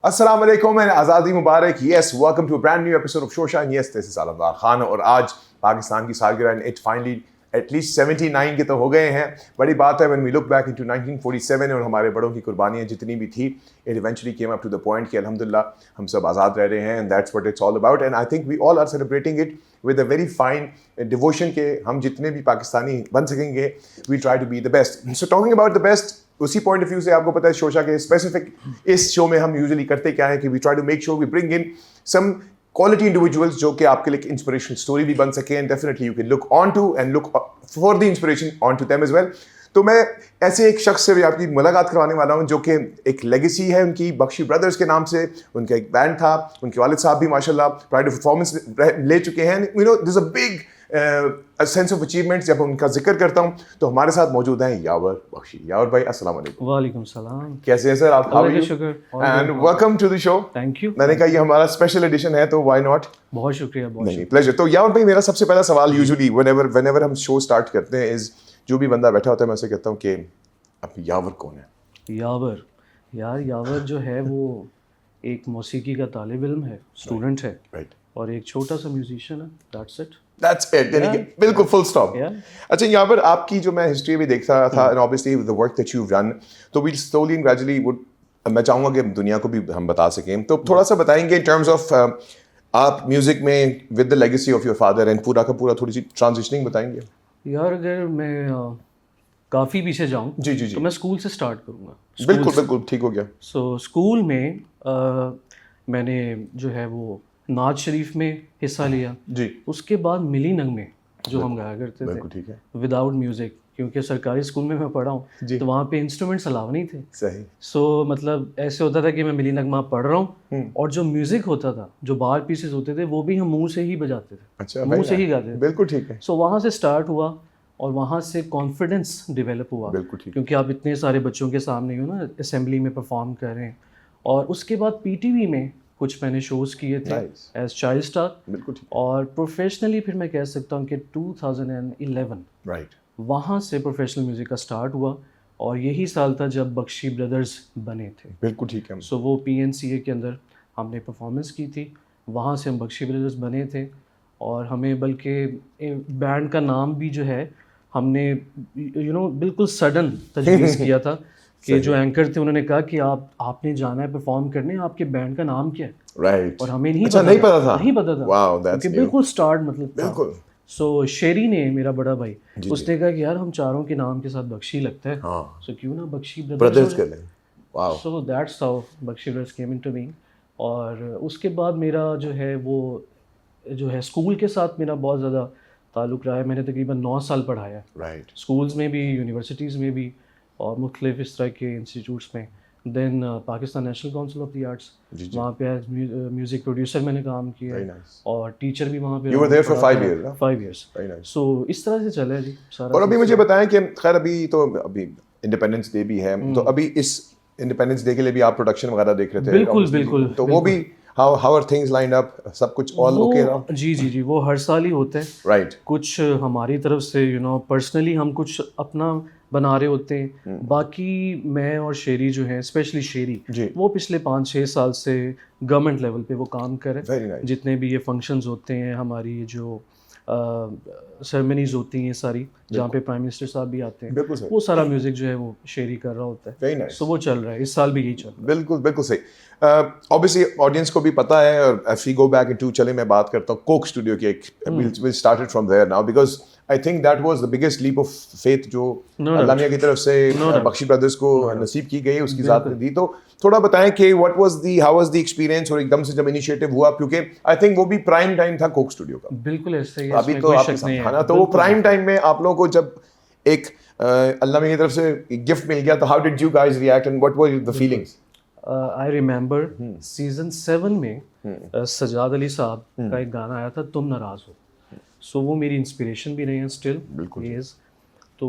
अस्सलाम वालेकुम एंड आज़ादी मुबारक। Yes, welcome to a brand new episode of Shosha and yes, this is Alamdar Khan. और आज पाकिस्तान की सालगिरह एंड इट फाइनली एटलीस्ट 79 के तो हो गए हैं। बड़ी बात है when we look back into 1947 और हमारे बड़ों की कुर्बानियाँ जितनी भी थी, it eventually came up to the point कि अल्हम्दुलिल्लाह हम सब आज़ाद रह रहे हैं and that's what it's all about. And I think we all are celebrating it with a very fine devotion के हम जितने भी पाकिस्तानी बन सकेंगे, we try to be the best. So talking about the best, उसी पॉइंट ऑफ व्यू से आपको पता है शोशा के स्पेसिफिक इस शो में हम यूजुअली करते क्या है कि we try to make sure we bring in some quality individuals जो कि आपके लिए इंस्पिरेशनल स्टोरी भी बन सके and definitely you can look on to and look for the inspiration on to them as well. तो मैं ऐसे एक शख्स से भी आपकी मुलाकात करवाने वाला हूं जो कि एक लेगेसी है उनकी, बख्शी ब्रदर्स के नाम से उनका एक बैंड था। उनके वालिद साहब भी माशाल्लाह प्राइड ऑफ परफॉर्मेंस ले चुके हैं। You know this a big sense of achievements. जब उनका जिक्र करता हूं तो हमारे साथ मौजूद हैं यावर बख्शी। यावर भाई अस्सलाम वालेकुम। वालेकुम सलाम। कैसे हैं सर आप? How are you? शुक्र and welcome to the show. Thank you. मैंने कहा ये हमारा स्पेशल एडिशन है तो व्हाई नॉट। बहुत शुक्रिया। नहीं, प्लेजर। तो यावर भाई मेरा सबसे पहला सवाल यूजुअली व्हेनेवर हम शो स्टार्ट करते हैं इज, जो भी बंदा बैठा होता है मैं उसे कहता हूँ कि अब यावर कौन है? यावर जो है वो एक मौसीकी का तालिब इल्म है, स्टूडेंट है, राइट, और एक छोटा सा म्यूजिशियन है। That's it. यानी कि बिल्कुल फुल स्टॉप। अच्छा यावर, आपकी जो मैं हिस्ट्री भी देख रहा था and obviously the work that you have done, तो we slowly and gradually would, मैं चाहूँगा कि दुनिया को भी हम बता सकें, तो थोड़ा सा बताएंगे इन टर्म्स ऑफ आप म्यूजिक में with the legacy of your father and पूरा का पूरा थोड़ी सी ट्रांजिशनिंग बताएंगे यार। अगर मैं काफ़ी पीछे जाऊँ जी तो मैं स्कूल से स्टार्ट करूँगा। बिल्कुल ठीक हो गया। सो स्कूल में मैंने जो है वो नाज शरीफ में हिस्सा लिया जी। उसके बाद मिली नग में जो हम गाया करते थे, ठीक है, विदाउट म्यूज़िक, क्योंकि सरकारी स्कूल में मैं पढ़ा हूँ तो वहाँ पे इंस्ट्रूमेंट्स अलाउ नहीं थे। सही। सो मतलब ऐसे होता था कि मैं मिली नगमा पढ़ रहा हूँ और जो म्यूज़िक होता था, जो बार पीसेस होते थे, वो भी हम मुंह से ही बजाते थे। अच्छा, मुंह से ही गाते थे। बिल्कुल ठीक है। सो वहाँ से स्टार्ट हुआ और वहाँ से कॉन्फिडेंस डेवलप हुआ। बिल्कुल ठीक। क्योंकि आप इतने सारे बच्चों के सामने हो ना, असेंबली में परफॉर्म कर रहे हैं। और उसके बाद पीटीवी में कुछ मैंने शोज़ किए थे एज चाइल्ड स्टार। बिल्कुल ठीक। और प्रोफेशनली फिर मैं कह सकता हूँ कि 2011 राइट, वहाँ से प्रोफेशनल म्यूज़िक का स्टार्ट हुआ और यही साल था जब बख्शी ब्रदर्स बने थे। बिल्कुल ठीक है। सो वो PNCA के अंदर हमने परफॉर्मेंस की थी, वहाँ से हम बख्शी ब्रदर्स बने थे। और हमें बल्कि बैंड का नाम भी जो है हमने बिल्कुल सडन तजवीज़ किया था कि जो एंकर थे उन्होंने कहा कि आपने जाना है परफॉर्म करने, आपके बैंड का नाम क्या है? राइट। और हमें नहीं पता था वाओ, दैट्स क्योंकि बिल्कुल स्टार्ट मतलब बिल्कुल। सो शेरी ने, मेरा बड़ा भाई, उसने कहा कि यार हम चारों के नाम के साथ बख्शी लगता है, सो क्यों ना बख्शी ब्रदर्स कर लें। Wow. So that's how Bakhshi brothers came into me. और उसके बाद मेरा जो है वो जो है स्कूल के साथ मेरा बहुत ज़्यादा ताल्लुक़ रहा है। मैंने तकरीबन 9 साल पढ़ाया है, राइट, स्कूल्स में भी, यूनिवर्सिटीज़ में भी और मुख्तलिफ इस तरह के इंस्टीट्यूट्स में। Then Pakistan National Council of the Arts, वहाँ पे एज म्यूज़िक प्रोड्यूसर मैंने काम किया है और टीचर भी वहाँ पे। You were there for 5 years, huh? 5 years. Very nice. So इस तरह से चला है जी सारा। और अभी मुझे बताएं कि खैर अभी इंडिपेंडेंस डे भी है, तो अभी इस इंडिपेंडेंस डे के लिए भी आप प्रोडक्शन वगैरह देख रहे थे? बिल्कुल। तो वो भी how are things lined up, सब कुछ ऑल ओके रहा? जी, वो हर साल ही होता है। राइट। कुछ हमारी तरफ से पर्सनली हम कुछ अपना बना रहे होते हैं। बाकी मैं और शेरी जो है, स्पेशली शेरी, वो पिछले 5-6 साल से गवर्नमेंट लेवल पे वो काम कर रहे हैं। जितने भी ये फंक्शंस होते हैं, हमारी जो सेरेमनीज होती हैं सारी, जहाँ पे प्राइम मिनिस्टर साहब भी आते हैं, वो सारा म्यूजिक जो है वो शेरी कर रहा होता है। सो वो चल रहा है, इस साल भी यही चल रहा है। बिल्कुल सही। ऑब्वियसली ऑडियंस को भी पता है, और if we go back into, चले मैं बात करता हूँ कोक स्टूडियो की। We started from there now because I think that was the biggest leap of faith जो अल्लाह मियां की तरफ से बख्शी ब्रदर्स को नसीब की गई, उसकी ज़ात ने दी। तो थोड़ा बताएं कि हाउ वाज द एक्सपीरियंस, और एकदम से जब इनिशिएटिव हुआ, क्योंकि आई थिंक वो भी प्राइम टाइम था कोक स्टूडियो का। बिल्कुल ऐसे ही, अभी तो आपके साथ था ना, तो वो प्राइम टाइम में आप लोगों को जब एक अल्लाह मियां की तरफ से गिफ्ट मिल गया, तो how did you guys react and what were the feelings? I remember season 7 में सजाद अली साहब का एक गाना आया था, तुम नाराज़ हो। सो वो मेरी इंस्पिरेशन भी रही है स्टिल। बिल्कुल। तो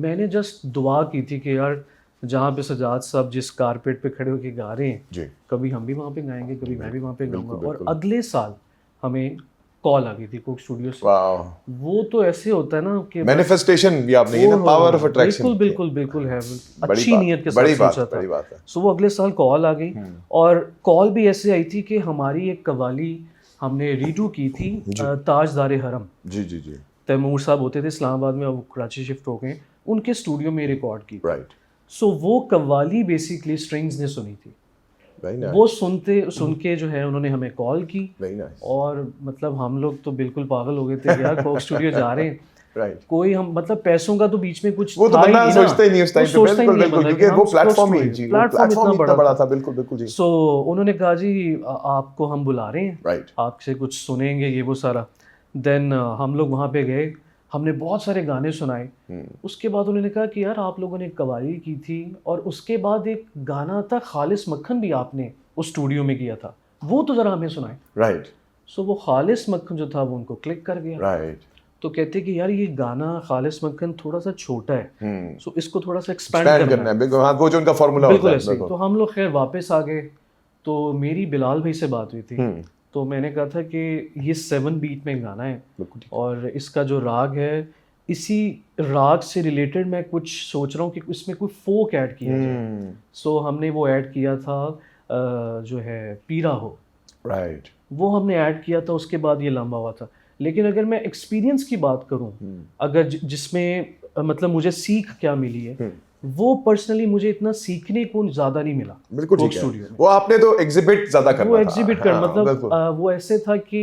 मैंने जस्ट दुआ की थी कि यार जहाँ पे सजाद साहब जिस कारपेट पे खड़े होकर गा रहे हैं, कभी हम भी वहाँ पे गाएंगे, कभी मैं भी वहाँ पे गाऊंगा। और अगले साल हमें कॉल आ गई थी कोक स्टूडियो से। वाओ, वो तो ऐसे होता है ना कि मैनिफेस्टेशन भी आपने, ये ना पावर ऑफ अट्रैक्शन। बिल्कुल बिल्कुल बिल्कुल है, अच्छी नीयत के साथ सोचा था। बड़ी बात है। सो वो अगले साल कॉल आ गई, और कॉल भी ऐसे आई थी कि हमारी एक कवाली हमने रीडू की थी, ताजदारे हरम। जी जी जी। तैमूर साहब होते थे इस्लामाबाद में, अब कराची शिफ्ट हो गए, उनके स्टूडियो में रिकॉर्ड की। राइट। सो वो कव्वाली बेसिकली स्ट्रिंग्स ने सुनी थी। Very nice. वो सुन के जो है उन्होंने हमें कॉल की, वेरी नाइस। और मतलब हम लोग तो बिल्कुल पागल हो गए थे कि यार कोक स्टूडियो जा रहे हैं। राइट। कोई हम मतलब पैसों का तो बीच में कुछ वो तो था ही बंदा नहीं ना, सोचता ही नहीं उस टाइम पे, बिल्कुल बिल्कुल, क्योंकि वो प्लेटफॉर्म ही जी, प्लेटफॉर्म इतना बड़ा था। बिल्कुल बिल्कुल जी। सो उन्होंने कहा जी आपको हम बुला रहे हैं, राइट। आपसे कुछ सुनेंगे ये वो सारा। देन हम लोग वहाँ पे गए, हमने बहुत सारे गाने सुनाए। उसके बाद उन्होंने कहा कि यार आप लोगों ने कवाली की थी, और उसके बाद एक गाना था खालिस मक्खन भी आपने उस स्टूडियो में किया था, वो तो ज़रा हमें सुनाए। राइट। सो वो खालिस मक्खन जो था वो उनको क्लिक कर गया। राइट। तो कहते कि यार ये गाना खालिस मक्खन थोड़ा सा छोटा है, सो इसको थोड़ा सा एक्सपैंड करना करना है। बिल्कुल, हाँ, वो जो उनका फॉर्मूला होता बिल्कुल है। ऐसे ही। तो हम लोग खैर वापस आ गए, तो मेरी बिलाल भाई से बात हुई थी। तो मैंने कहा था कि ये 7 बीट में गाना है, और इसका जो राग है, इसी राग से रिलेटेड मैं कुछ सोच रहा हूँ कि इसमें कोई फोक ऐड किया जाए। सो हमने वो ऐड किया था जो है पीरा हो। राइट। वो हमने ऐड किया था, उसके बाद ये लंबा हुआ था। लेकिन अगर मैं एक्सपीरियंस की बात करूं, अगर जिसमें मतलब मुझे सीख क्या मिली है, वो पर्सनली मुझे इतना सीखने को ज़्यादा नहीं मिला। बिल्कुल ठीक है। वो आपने तो एग्जिबिट ज़्यादा करना था। वो एग्जिबिट कर, हाँ, मतलब वो ऐसे था कि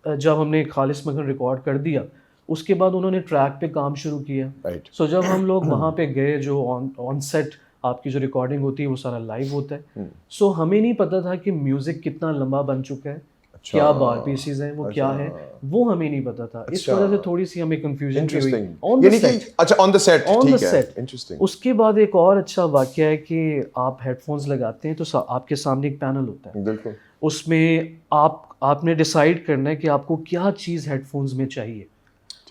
जब हमने खालिस मक्खन रिकॉर्ड कर दिया, उसके बाद उन्होंने ट्रैक पे काम शुरू किया। राइट। सो जब हम लोग वहाँ पे गए, जो ऑन सेट आपकी जो रिकॉर्डिंग होती है वो सारा लाइव होता है। सो हमें नहीं पता था कि म्यूजिक कितना लंबा बन चुका है, क्या बार पीसीज हैं, वो क्या है, वो हमें नहीं पता था। इस वजह से थोड़ी सी हमें कंफ्यूजन हुई ऑन द सेट। अच्छा, ऑन द सेट, ठीक है, इंटरेस्टिंग। उसके बाद एक और अच्छा वाकया है कि आप हेडफोन्स लगाते हैं तो आपके सामने एक पैनल होता है। बिल्कुल। उसमें आपने डिसाइड करना है कि आपको क्या चीज़ हेडफोन्स में चाहिए।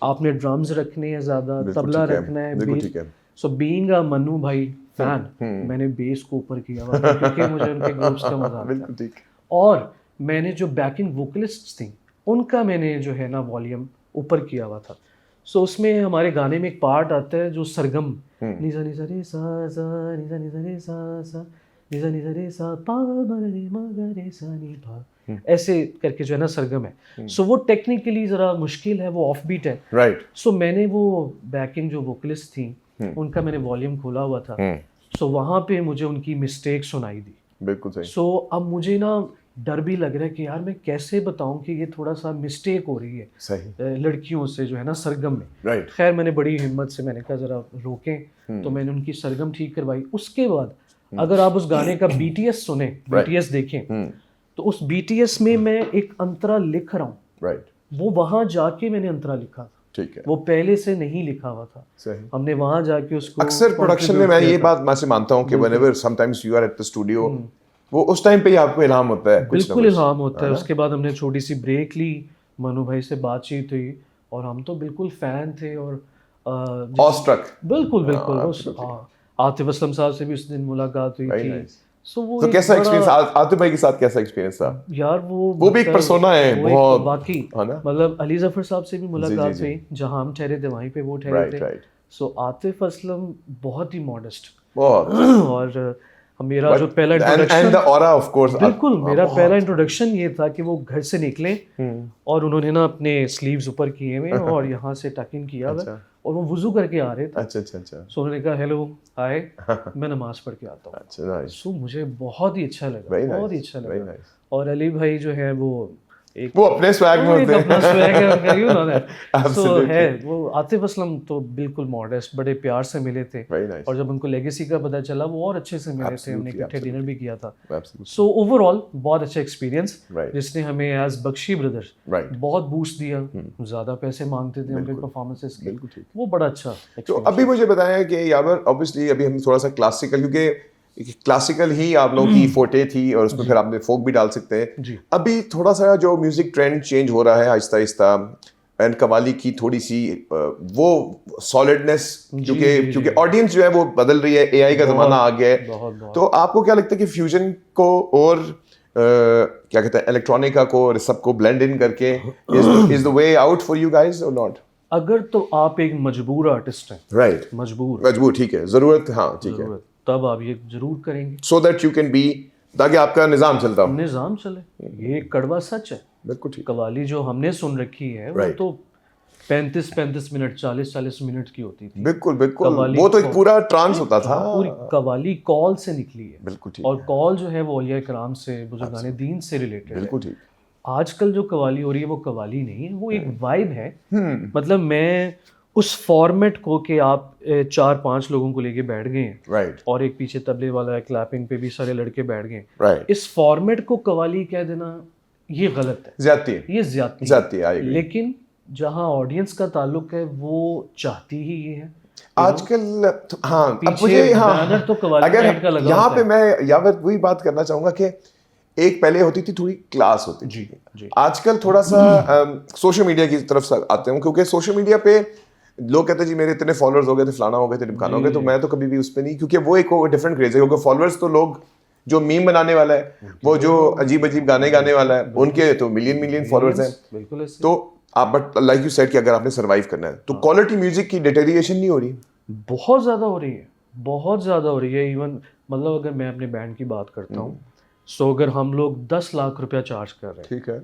आपने ड्रम्स रखने हैं ज़्यादा, तबला रखना है, base. So being a Mannu भाई फैन, मैंने बेस को ऊपर किया हुआ था क्योंकि मुझे उनके ग्रुप्स का मजा आता है। और मैंने जो बैकिंग वोकलिस्ट्स थी उनका मैंने जो है ना वॉल्यूम ऊपर किया हुआ था। सो उसमें हमारे गाने में एक पार्ट आता है जो सरगम, निजा निजा रे सा सा, निजा निजा रे सा सा, निजा निजा रे सा पा मा रे मा रे सा नी पा, ऐसे करके जो है ना सरगम है। सो वो टेक्निकली ज़रा मुश्किल है, वो ऑफ बीट है। राइट। सो मैंने वो बैकिंग जो वोकलिस्ट थी उनका मैंने वॉल्यूम खोला हुआ था। सो वहाँ पे मुझे उनकी मिस्टेक सुनाई दी। बिल्कुल सही। सो अब मुझे ना डर भी लग रहा है कि यार मैं कैसे बताऊं कि ये थोड़ा सा मिस्टेक हो रही है सही लड़कियों से जो है ना सरगम में। राइट। खैर मैंने बड़ी हिम्मत से मैंने कहा ज़रा रोकें, तो मैंने उनकी सरगम ठीक करवाई। उसके बाद अगर आप उस गाने का बीटीएस सुने, बीटीएस देखें, तो उस बीटीएस में मैं एक अंतरा लिख रहा हूँ। राइट। वो वहाँ जाके मैंने अंतरा लिखा था। ठीक है। वो पहले से नहीं लिखा हुआ था। सही। हमने वहाँ जाके उसको, अक्सर प्रोडक्शन में मैं ये बात मैं से मानता हूँ कि whenever sometimes you are at the studio, वो उस टाइम पे ही आपको इल्हाम होता है। बिल्कुल इल्हाम होता है। उसके बाद हमने छोटी सी ब्रेक ली, मनु भाई से बातचीत हुई, और हम तो बिल्कुल फैन थे और ऑस्ट्रक। बिल्कुल बिल्कुल। आतिफ असलम साहब से भी उस दिन मुलाकात हुई थी। सो वो तो कैसा एक्सपीरियंस आतिफ भाई के साथ, कैसा एक्सपीरियंस था यार? वो भी एक पर्सोना है बहुत, बाकी मतलब अली जफर साहब से भी मुलाकात हुई, जहां हम ठहरे थे वहीं पे वो ठहरे थे। सो आतिफ असलम बहुत ही मॉडेस्ट, और मेरा जो पहला introduction, and the aura of course, बिल्कुल मेरा पहला इंट्रोडक्शन ये था कि वो घर से निकले और उन्होंने ना अपने स्लीव्स ऊपर किए हुए और यहाँ से टक इन किया हुआ, और वो वुजू करके आ रहे थे। अच्छा। सो उन्होंने कहा हेलो हाय, मैं नमाज पढ़ के आता हूँ। अच्छा। सो मुझे बहुत ही अच्छा लगा, बहुत ही अच्छा लगा। और अली भाई जो है वो वो अपने स्वैग में होते हैं, अपना स्वैग है, यू नो दैट। सो है वो आतिफ असलम तो बिल्कुल मॉडेस्ट, बड़े प्यार से मिले थे। और जब उनको लेगेसी का पता चला वो और अच्छे से मिले थे, हमने इकट्ठे डिनर भी किया था। सो ओवरऑल बहुत अच्छा एक्सपीरियंस, जिसने हमें एज बख्शी ब्रदर्स बहुत बूस्ट दिया। ज्यादा पैसे मांगते थे उनके परफॉर्मेंसेस के, वो बड़ा अच्छा। तो अभी मुझे बताया कि यावर ऑब्वियसली अभी हम थोड़ा सा क्लासिकल, क्योंकि क्लासिकल ही आप लोगों की फोटे थी और उसमें फिर आपने फोक भी डाल सकते हैं। अभी थोड़ा सा जो म्यूजिक ट्रेंड चेंज हो रहा है आहिस्ता आहिस्ता, एंड कवाली की थोड़ी सी वो सॉलिडनेस, क्योंकि ऑडियंस जो है वो बदल रही है, एआई का जमाना आ गया है। तो आपको क्या लगता है कि फ्यूजन को और क्या कहते हैं इलेक्ट्रॉनिका को और सबको ब्लेंड इन करके is the way out for you guys और नॉट? अगर तो आप एक मजबूर आर्टिस्ट हैं, राइट, मजबूर, ठीक है, जरूरत, हाँ ठीक है, तब आप ये जरूर करेंगे so that you can be, ताकि आपका निजाम चलता हो। निजाम चले, ये कड़वा सच है। बिल्कुल ठीक। कवाली जो हमने सुन रखी है वो तो 35-35 मिनट 40-40 मिनट की होती थी। बिल्कुल बिल्कुल, वो तो एक पूरा ट्रांस होता था। पूरी कवाली कॉल से निकली है। बिल्कुल ठीक। और कॉल जो है वो औलिया इकराम से, बुजुर्गान दीन से रिलेटेड है। बिल्कुल ठीक। आजकल जो कवाली हो रही है वो कवाली नहीं है, वो एक वाइब है। मतलब मैं उस फॉर्मेट को कि आप 4-5 लोगों को लेके बैठ गए हैं, राइट, और एक पीछे तबले वाला है, क्लैपिंग पे भी सारे लड़के बैठ गए, राइट, इस फॉर्मेट को कवाली कह देना ये गलत है, ज्यादती है, ये ज्यादती है। है। लेकिन जहां ऑडियंस का ताल्लुक है वो चाहती ही ये है। आजकल हाँ, अब पीछे मुझे हाँ, बैनर तो कवाली अगर नाइट का लगा यहाँ होता पे है। मैं यावर वही बात करना चाहूंगा कि एक पहले होती थी थोड़ी क्लास होती थी, जी। आजकल थोड़ा सा सोशल मीडिया की तरफ से आते हैं, क्योंकि सोशल मीडिया पे लोग कहते हैं जी मेरे इतने फॉलोअर्स हो गए थे, फलाना हो गए थे, ढिमकाना हो गए, तो मैं तो कभी भी उस पे नहीं, क्योंकि वो एक डिफरेंट क्रेज है। क्योंकि फॉलोअर्स तो लोग जो मीम बनाने वाला है, वो जो अजीब अजीब गाने गाने वाला है, उनके तो मिलियन फॉलोअर्स हैं। बिल्कुल ऐसे। तो आप, बट लाइक यू सेड कि अगर आपने सर्वाइव करना है तो क्वालिटी म्यूजिक की डिटेरिएशन नहीं हो रही? बहुत ज़्यादा हो रही है, बहुत ज़्यादा हो रही है। इवन मतलब अगर मैं अपने बैंड की बात करता हूँ, सो अगर हम लोग 10 लाख रुपया चार्ज कर रहे हैं, ठीक है,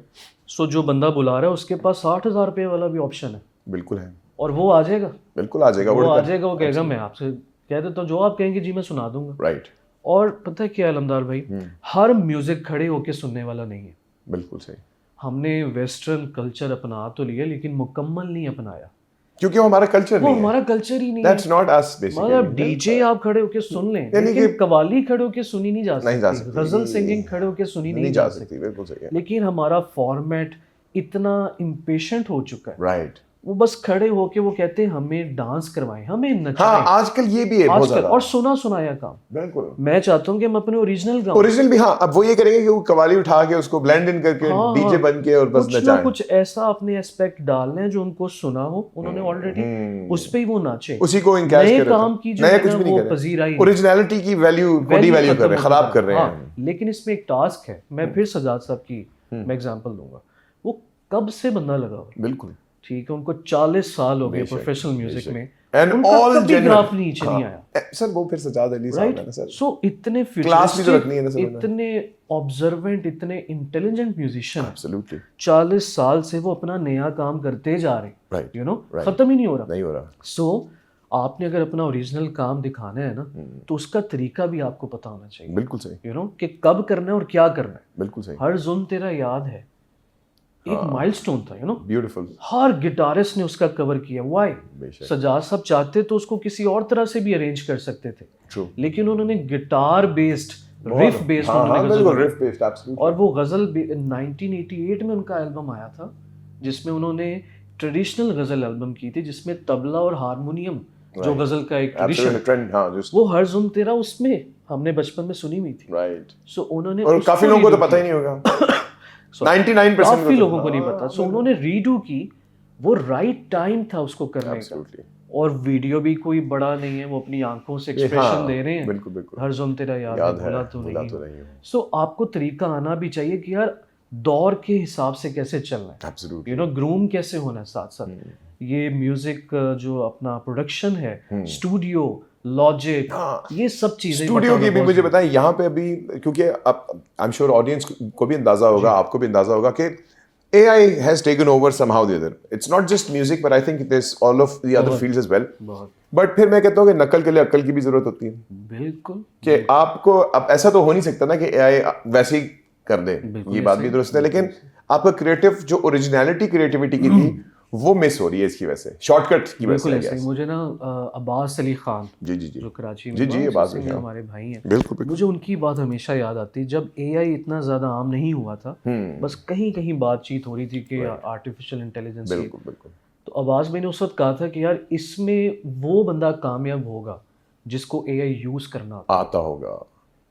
सो जो बंदा बुला रहा है उसके पास 60,000 रुपये वाला भी ऑप्शन है। बिल्कुल है, और वो आ जाएगा, बिल्कुल आ जाएगा, वो आ जाएगा, वो कहेगा मैं आपसे कह देता हूँ जो आप कहेंगे जी मैं सुना दूंगा। राइट। और पता है क्या है अलमदार भाई, हर म्यूजिक खड़े होके सुनने वाला नहीं है। बिल्कुल सही। हमने वेस्टर्न कल्चर अपना तो लिया लेकिन मुकम्मल नहीं अपनाया, क्योंकि वो हमारा कल्चर नहीं है, हमारा कल्चर ही नहीं दैट्स नॉट अस बेसिकली। मतलब डीजे आप खड़े होके सुन लें, लेकिन कवाली खड़े होके सुनी नहीं जा सकती, गजल सिंगिंग खड़े होके सुनी नहीं जा सकती। बिल्कुल सही है। लेकिन हमारा फॉर्मेट इतना इम्पेशेंट हो चुका है, राइट, वो बस खड़े होके वो कहते हैं हमें डांस करवाएं, हमें नचाएं। हाँ, आजकल ये भी है बहुत आजकल, ज्यादा। और सुना सुनाया काम। बिल्कुल, मैं चाहता हूँ कि हम अपने ओरिजिनल गाओ। ओरिजिनल भी, हाँ, अब वो ये करेंगे कि वो कवाली उठा के उसको ब्लेंड इन करके डीजे बन के और बस कुछ ना नचाएं। कुछ ऐसा अपने एस्पेक्ट डालना है जो उनको सुना हो, उन्होंने ऑलरेडी उस पे ही वो नाचे, उसी को इनकैश नए कर काम की जो नया है कुछ ना भी नहीं वो कर रहे, पजीराई ओरिजिनलिटी की वैल्यू को डीवैल्यू कर रहे हैं, खराब कर रहे हैं। लेकिन इसमें एक टास्क है, मैं फिर सजाद साहब की मैं एग्जांपल दूंगा। वो कब से बंदा लगा हुआ, बिल्कुल ठीक है, उनको 40 साल हो गए प्रोफेशनल म्यूजिक में, एंड उनका ऑल कभी ग्राफ नीचे नहीं आया। सर वो फिर सजाद अली साहब है ना सर, सो इतने क्लास भी तो रखनी है ना सर, इतने ऑब्जर्वेंट, इतने इंटेलिजेंट म्यूजिशियन, एब्सोल्युटली 40 साल से वो अपना नया काम करते जा रहे, राइट, यू नो, खत्म ही नहीं हो रहा, नहीं हो रहा। सो आपने अगर अपना ओरिजिनल काम दिखाना है ना, तो उसका तरीका भी आपको पता होना चाहिए। बिल्कुल सही, यू नो, कि कब करना है और क्या करना है। बिल्कुल सही। हर जुल्म तेरा याद है एक माइलस्टोन था, you know, beautiful. Her guitarist ने उसका कवर किया। व्हाई? सजाद साहब चाहते तो उसको किसी और तरह से भी अरेंज कर सकते थे, ट्रू, लेकिन उन्होंने गिटार बेस्ड, रिफ बेस्ड, रिफ बेस्ड, एब्सोल्युटली। और वो गजल 1988 में उनका एल्बम आया था जिसमें उन्होंने ट्रेडिशनल गजल एल्बम की थी, जिसमें तबला और हारमोनियम जो गजल का एक ट्रेडिशन, वो हर जुल्म तेरा उसमें हमने बचपन में सुनी हुई थी। राइट। सो उन्होंने, और काफी लोगों को तो पता ही नहीं होगा 99% काफी लोगों को नहीं पता। सो उन्होंने रीडू की, वो राइट टाइम था उसको करने का, और वीडियो भी कोई बड़ा नहीं है, वो अपनी आंखों से एक्सप्रेशन दे रहे हैं। बिल्कुल बिल्कुल, हर जुल्म तेरा याद है, भूला तो नहीं। सो आपको तरीका आना भी चाहिए कि यार दौर के हिसाब से कैसे चलना है, एब्सोल्युटली, यू नो, ग्रूम कैसे होना है साथ साथ। ये म्यूजिक जो अपना प्रोडक्शन है, स्टूडियो, लॉजिक, ये सब चीजें, स्टूडियो की भी मुझे बताएं यहाँ पे अभी, क्योंकि आई एम श्योर ऑडियंस को भी अंदाजा होगा, आपको भी अंदाजा होगा कि AI has taken over somehow the other. It's not just music, but I think there's all of the other fields as well. But फिर मैं कहता हूँ कि नकल के लिए अक्ल की भी जरूरत होती है। बिल्कुल, कि आपको अब ऐसा तो हो नहीं सकता ना कि AI वैसे ही कर दे, ये बात भी दुरुस्त है, लेकिन आपका क्रिएटिव जो ओरिजिनलिटी क्रिएटिविटी की थी वो मिस हो रही है इसकी वजह से, शॉर्टकट की वजह से। बिल्कुल ऐसे। मुझे ना अब्बास अली खान, जी, जो कराची में जी, अब्बास अली हमारे भाई हैं, बिल्कुल, मुझे उनकी बात हमेशा याद आती। जब AI इतना ज्यादा आम नहीं हुआ था, बस कहीं कहीं बातचीत हो रही थी कि आर्टिफिशियल इंटेलिजेंस, बिल्कुल बिल्कुल, तो अब्बास भाई ने उस वक्त कहा था कि यार इसमें वो बंदा कामयाब होगा जिसको AI यूज करना आता होगा,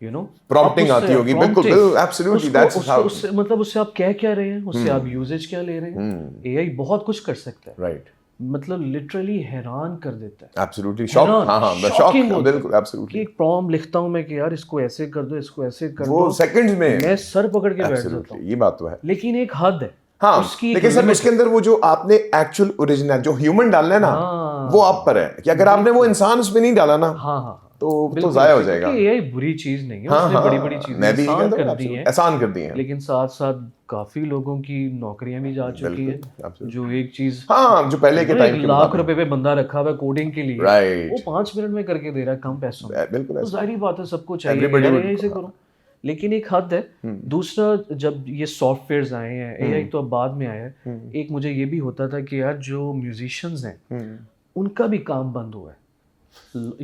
यू नो, प्रॉम्प्टिंग आती होगी। बिल्कुल, एब्सोल्युटली, दैट्स हाउ, उससे मतलब उससे आप क्या क्या रहे हैं, उससे आप यूजेज क्या ले रहे हैं। AI बहुत कुछ कर सकता है, राइट, मतलब लिटरली हैरान कर देता है। एब्सोल्युटली शॉक, हाँ, शॉकिंग शॉक, बिल्कुल, कि एब्सोल्युटली। एक प्रॉम्प्ट लिखता हूँ मैं कि यार इसको ऐसे कर दो, इसको ऐसे कर वो दो, सेकंड्स में, मैं सर पकड़ के बैठ जाता एब्सोल्युटली, हूँ। ये बात तो है। लेकिन एक हद है, हाँ, उसकी लेकिन सर उसके अंदर वो जो आपने एक्चुअल ओरिजिनल जो ह्यूमन डालना है ना, हाँ, वो आप पर है कि अगर आपने वो इंसान उसमें नहीं डाला ना, हाँ हाँ तो जाया हो जाएगा। क्योंकि एआई बुरी चीज नहीं है, हाँ, उसने हाँ, बड़ी बड़ी चीजें मैं भी आसान कहता हूँ, कर दी हैं, आसान कर दी हैं, लेकिन साथ साथ काफी लोगों की नौकरियां भी जा चुकी हैं। absolutely। जो एक चीज, हाँ, जो पहले के टाइम के 1 लाख रुपए पे बंदा रखा हुआ है कोडिंग के लिए, राइट, वो 5 मिनट में करके दे रहा है कम पैसों में। बिल्कुल तो जाहिर बात है सबको चाहिए Everybody यार would- एआई से करो, लेकिन एक हद है। दूसरा, जब ये सॉफ्टवेयर्स आए हैं, एआई तो अब बाद में आया है, एक मुझे ये भी होता था कि यार जो म्यूजिशियंस हैं उनका भी काम बंद हुआ है।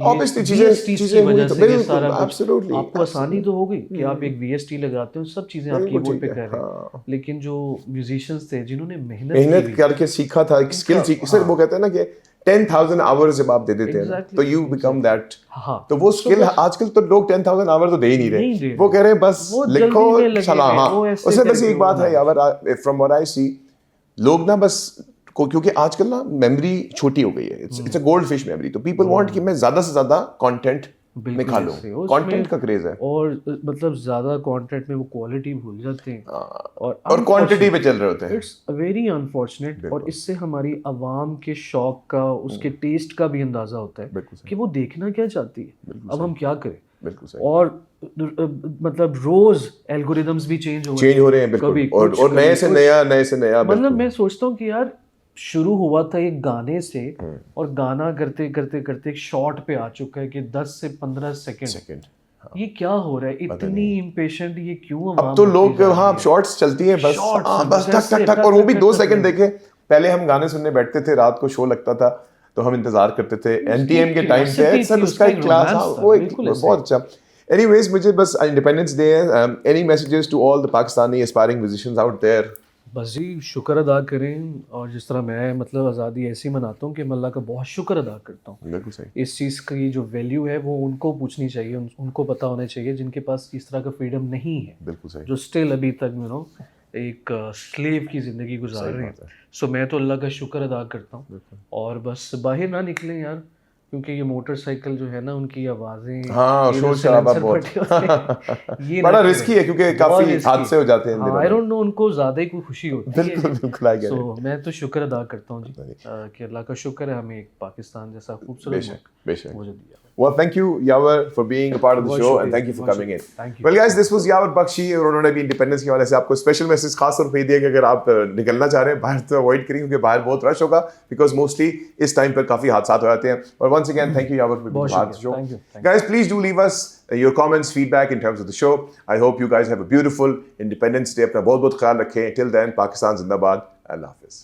Obviously, VST की वजह से ये सारा कुछ, absolutely, आपको आसानी तो हो गई कि आप एक VST लगाते हो, सब चीजें आप कीबोर्ड पे कर रहे हैं, लेकिन जो म्यूजिशियंस थे जिन्होंने मेहनत करके सीखा था, एक स्किल सीखी, सर वो कहते हैं ना कि 10,000 आवर्स जब आप दे देते हैं ना, तो यू बिकम दैट। हाँ, तो वो स्किल आजकल तो लोग 10,000 आवर तो दे ही नहीं रहे, वो कह रहे हैं बस लिखो चला। हाँ, उससे बस एक बात है यावर, फ्रॉम व्हाट आई सी, लोग ना बस क्योंकि आजकल ना मेमोरी छोटी हो गई है, it's a gold fish memory, तो पीपल वांट कि मैं ज्यादा से ज्यादा कंटेंट निकाल लूं, कंटेंट का क्रेज है, और मतलब ज्यादा कंटेंट में वो क्वालिटी भूल जाते हैं और क्वांटिटी पे चल रहे होते हैं। इट्स वेरी अनफॉर्चुनेट, और इससे हमारी आवाम के शौक का, उसके टेस्ट का भी अंदाजा होता है कि वो देखना क्या चाहती है, अब हम क्या करें। बिल्कुल सही। और मतलब रोज एल्गोरिदम्स भी चेंज हो रहे हैं, बिल्कुल, और नए से नया मतलब मैं सोचता हूँ कि यार शुरू हुआ था एक गाने से, और गाना करते करते करते एक शॉर्ट पे आ चुका है कि 10 से 15 सेकंड। ये क्या हो रहा है, इतनी इम्पेशेंट ये क्यों? अब तो लोग, हाँ, शॉर्ट्स चलती हैं बस, बस टक टक टक, और वो भी 2 सेकंड देखे। पहले हम गाने सुनने बैठते थे, रात को शो लगता था तो हम इंतजार करते थे, एनटीएम के टाइम पे सर उसका एक क्लास, वो बहुत अच्छा। एनीवेज, मुझे बस इंडिपेंडेंस डे है, any messages to all the Pakistani aspiring musicians out there? बस जी शुक्र अदा करें, और जिस तरह मैं मतलब आज़ादी ऐसी मनाता हूँ कि मैं अल्लाह का बहुत शुक्र अदा करता हूँ। बिल्कुल सही। इस चीज़ की जो वैल्यू है वो उनको पूछनी चाहिए, उनको पता होना चाहिए जिनके पास इस तरह का फ्रीडम नहीं है, बिल्कुल सही, जो स्टिल अभी तक एक स्लेव की ज़िंदगी गुजार रहे हैं। सो मैं तो अल्लाह का शुक्र अदा करता हूँ, और बस बाहर ना निकलें यार, क्योंकि ये मोटरसाइकिल जो है ना, उनकी आवाज़ें, हाँ, शोर शराबा बहुत ये बड़ा रिस्की है, क्योंकि काफी हादसे हो जाते हैं इन दिनों। आई डोंट नो, उनको ज्यादा ही कोई खुशी होती है। बिल्कुल आई गेट इट। सो मैं तो शुक्र अदा करता हूँ जी कि अल्लाह का शुक्र है हमें एक पाकिस्तान जैसा खूबसूरत मुल्क मुझे दिया। Well, thank you, Yavar, for being a part of the show, and thank you for coming in. Well, guys, this was Yavar Bakshi, और उन्होंने भी इंडिपेंडेंस के हवाले से आपको स्पेशल मैसेज खास तौर पे दिया कि अगर आप निकलना चाह रहे हैं बाहर तो अवॉइड करिए, क्योंकि बाहर बहुत रश होगा, बिकॉज मोस्टली इस टाइम पर काफी हादसा हो जाते हैं। और once again thank you Yawar for being part of the show. Guys, please do leave us your comments, feedback in terms of the show. I hope you guys have a beautiful Independence Day. अपना बहुत बहुत ख्याल रखें. Till then, Pakistan Zindabad. Allah Hafiz.